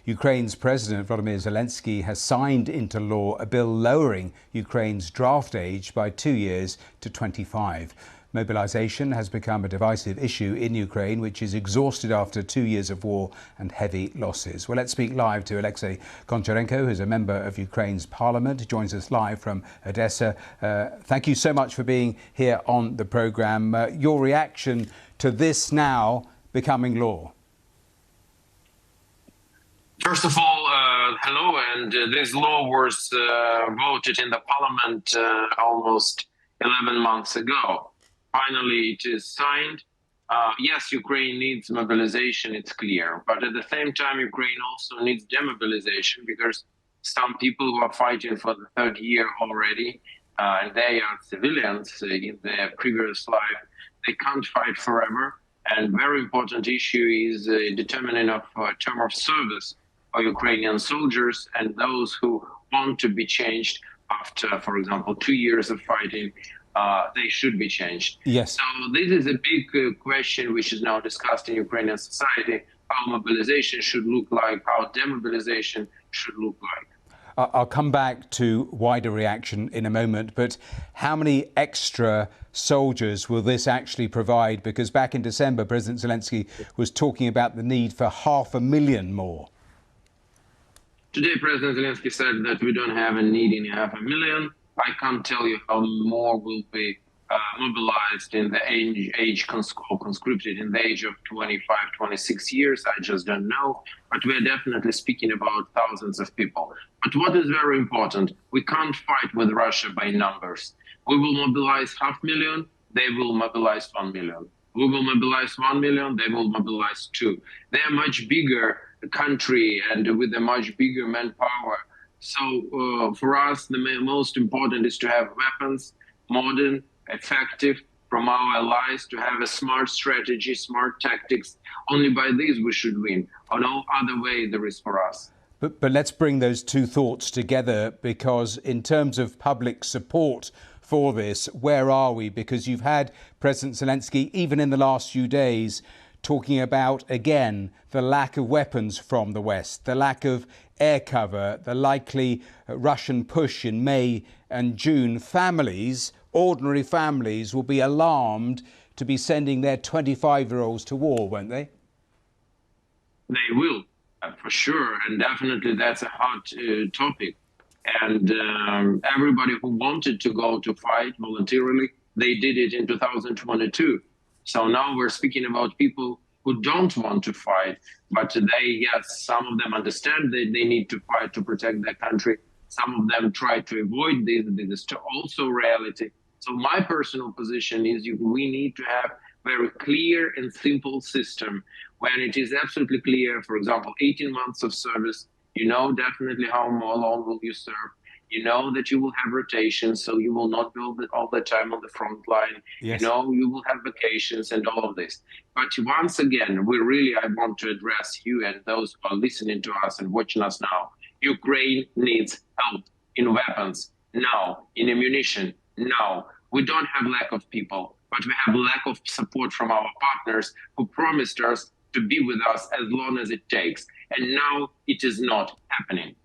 Ukraine's President Volodymyr Zelensky has signed into law a bill lowering Ukraine's draft age by 2 years to 25. Mobilisation has become a divisive issue in Ukraine, which is exhausted after 2 years of war and heavy losses. Well, let's speak live to Alexei Goncharenko, who's a member of Ukraine's parliament. He joins us live from Odessa. Thank you so much for being here on the programme. Your reaction to this now becoming law? First of all, hello, and this law was voted in the parliament almost 11 months ago. Finally, it is signed. Yes, Ukraine needs mobilization, it's clear. But at the same time, Ukraine also needs demobilization because some people who are fighting for the third year already, and they are civilians in their previous life, they can't fight forever. And very important issue is determining of term of service for Ukrainian soldiers and those who want to be changed after, for example, 2 years of fighting. They should be changed. Yes. So this is a big question which is now discussed in Ukrainian society, how mobilization should look like, how demobilization should look like. I'll come back to wider reaction in a moment, but how many extra soldiers will this actually provide? Because back in December, President Zelensky was talking about the need for 500,000 more. Today, President Zelensky said that we don't have a need in 500,000. I can't tell you how more will be mobilized in the age conscripted in the age of 25, 26 years. I just don't know. But we're definitely speaking about thousands of people. But what is very important, we can't fight with Russia by numbers. We will mobilize 500,000, they will mobilize 1 million. We will mobilize 1 million, they will mobilize 2. They're a much bigger country and with a much bigger manpower. So for us, the most important is to have weapons, modern, effective, from our allies, to have a smart strategy, smart tactics. Only by these we should win. On no other way there is for us. But let's bring those two thoughts together, because in terms of public support for this, where are we? Because you've had President Zelensky, even in the last few days, talking about, again, the lack of weapons from the West, the lack of air cover, the likely Russian push in May and June. Families, ordinary families, will be alarmed to be sending their 25-year-olds to war, won't they? They will, for sure. And definitely that's a hot topic. And everybody who wanted to go to fight voluntarily, they did it in 2022. So now we're speaking about people who don't want to fight, but yes, some of them understand that they need to fight to protect their country. Some of them try to avoid this. This is also reality. So my personal position is we need to have very clear and simple system when it is absolutely clear, for example, 18 months of service, you know definitely how long will you serve. You know that you will have rotations, so you will not be all the time on the front line. Yes. You know, you will have vacations and all of this. But once again, I want to address you and those who are listening to us and watching us now. Ukraine needs help in weapons now, in ammunition now. We don't have lack of people, but we have lack of support from our partners who promised us to be with us as long as it takes. And now it is not happening.